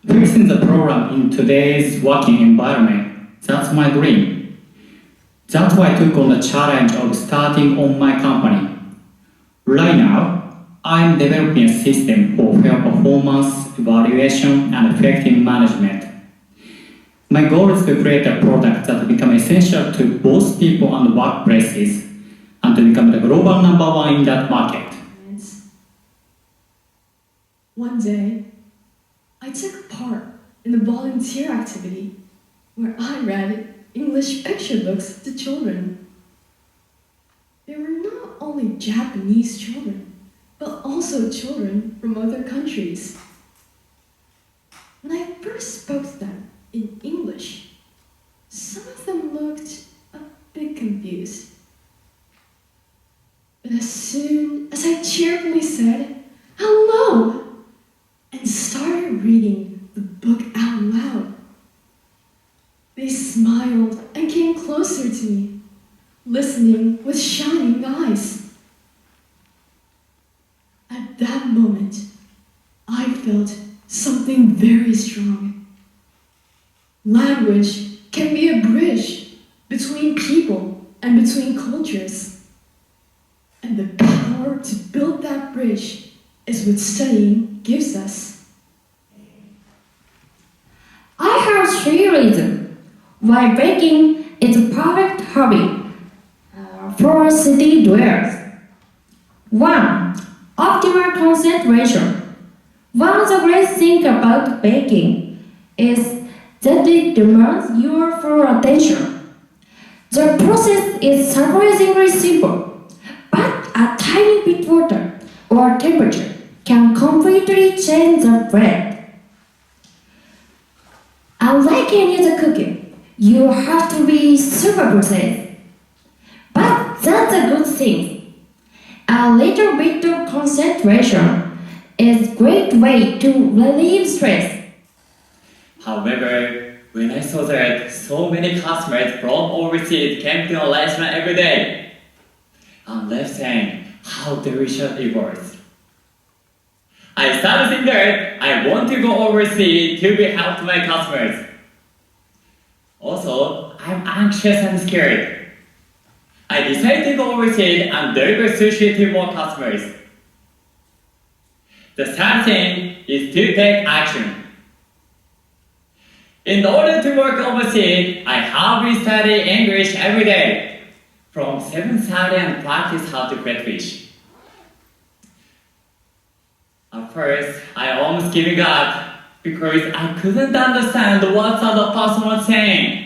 Fixing the problem in today's working environment, that's my dream. That's why I took on the challenge of starting on my company. Right now, I'm developing a system for fair performance evaluation and effective management. My goal is to create a product that becomes essential to both people and workplaces, and to become the global number one in that market. One day, I took part in a volunteer activity where I read English picture books to children. There were not only Japanese children, but also children from other countries. When I first spoke to them in English, some of them looked a bit confused. But as soon as I cheerfully said, "Hello!" and started reading the book out loud, they smiled and came closer to me, listening with shining eyes. At that moment, I felt something very strong. Language can be a bridge between people and between cultures. And the power to build that bridge is what studying gives us. I have 3 reasons why baking is a perfect hobby for city dwellers. 1. Optimal concentration. One of the great things about baking is that it demands your full attention. The process is surprisingly simple, but a tiny bit water or temperature can completely change the bread. Unlike any other cooking, you have to be super precise. But that's a good thing. A little bit of concentration is a great way to relieve stress. However, when I saw that so many customers from overseas came to the restaurant every day, I'm left saying how delicious it was. I started thinking that I want to go overseas to be help to my customers. Also, I'm anxious and scared. I decided to go overseas and deliver sushi to more customers. The third thing is to take action. In order to work overseas, I have been studying English every day from 7:30 and practice how to play fish. At first, I almost giving up because I couldn't understand what the other person was saying.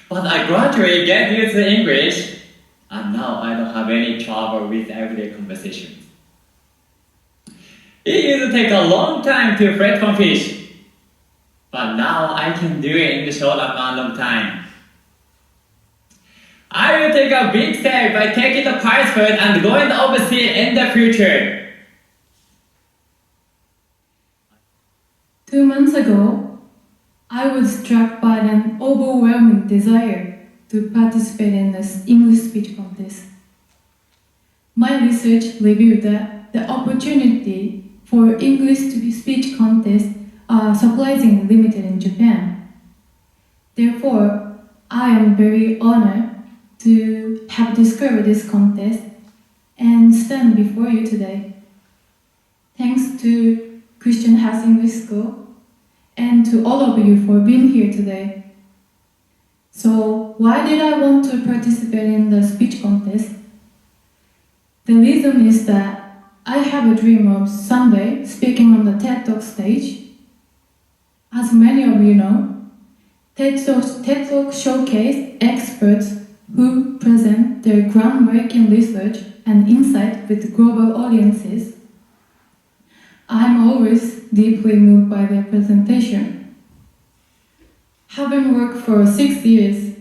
But I gradually get used to English, and now I don't have any trouble with everyday conversations. It used to take a long time to fry from fish, but now I can do it in a short amount of time. I will take a big step by taking the passport and going overseas in the future. 2 months ago, I was struck by an overwhelming desire to participate in this English speech contest. My research revealed that the opportunity for English speech contests are surprisingly limited in Japan. Therefore, I am very honored to have discovered this contest and stand before you today. Thanks to Christian House English School and to all of you for being here today. So, why did I want to participate in the speech contest? The reason is that I have a dream of someday speaking on the TED Talk stage. As many of you know, TED Talk showcase experts who present their groundbreaking research and insight with global audiences. I'm always deeply moved by their presentation. Having worked for 6 years,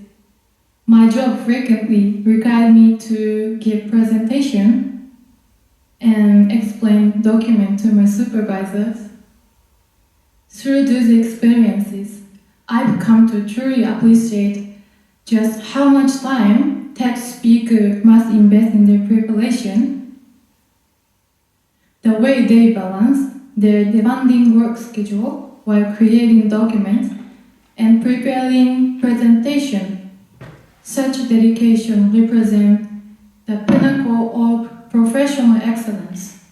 my job frequently required me to give presentation and explain documents to my supervisors. Through these experiences, I've come to truly appreciate just how much time TED speakers must invest in their preparation, the way they balance their demanding work schedule while creating documents and preparing presentation. Such dedication represents the pinnacle of professional excellence.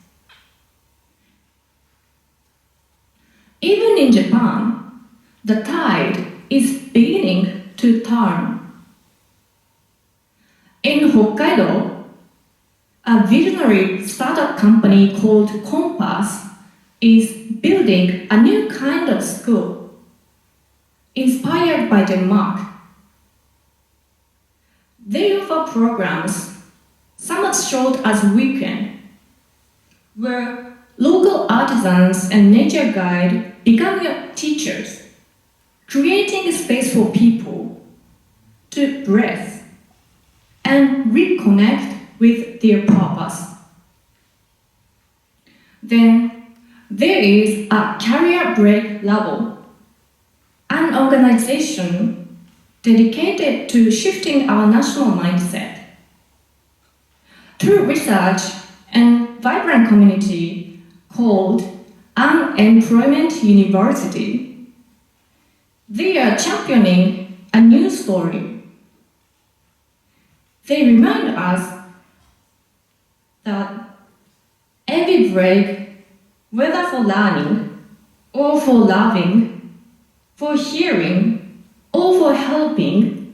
Even in Japan, the tide is beginning to turn. In Hokkaido, a visionary startup company called Compass is building a new kind of school, inspired by Denmark. They offer programs, some as short as weekend, where local artisans and nature guides become your teachers, creating a space for people to breathe and reconnect with their purpose. Then there is a career break level, an organization dedicated to shifting our national mindset. Through research and vibrant community called Unemployment University, they are championing a new story. They remind us that every break, whether for learning or for loving, for hearing or for helping,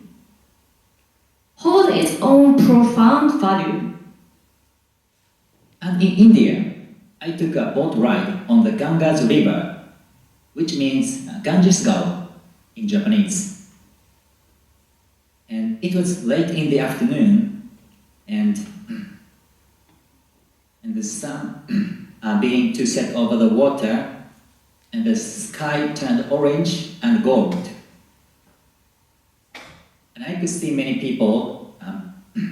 holds its own profound value. And in India, I took a boat ride on the Ganges River, which means Ganges Gao in Japanese. And it was late in the afternoon, and the sun beginning to set over the water, and the sky turned orange and gold. And I could see many people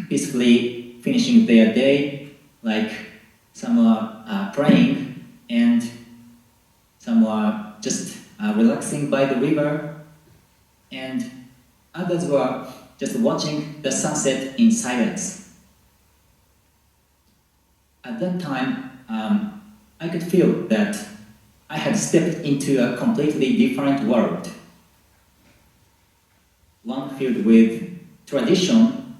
peacefully finishing their day, like some are praying and some are just relaxing by the river, and others were just watching the sunset in silence. At that time, I could feel that I had stepped into a completely different world. One filled with tradition,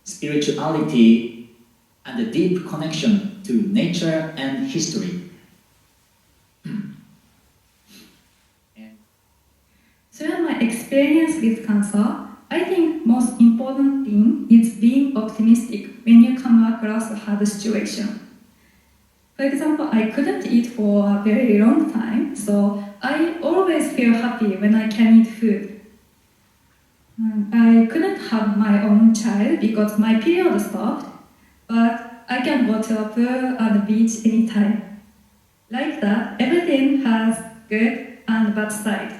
spirituality, and a deep connection to nature and history. Through my experience with cancer, I think most important thing is being optimistic when you come across a hard situation. For example, I couldn't eat for a very long time, so I always feel happy when I can eat food. I couldn't have my own child because my period stopped, but I can go to a pool and the beach anytime. Like that, everything has good and bad side.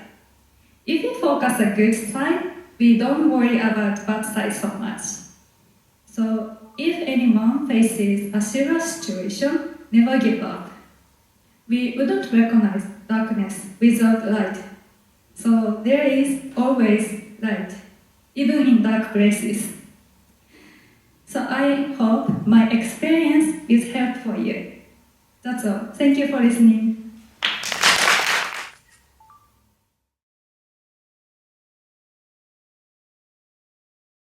If we focus on good side, we don't worry about bad side so much. So if anyone faces a serious situation, never give up. We wouldn't recognize darkness without light. So there is always light, even in dark places. So I hope my experience is helpful for you. That's all. Thank you for listening.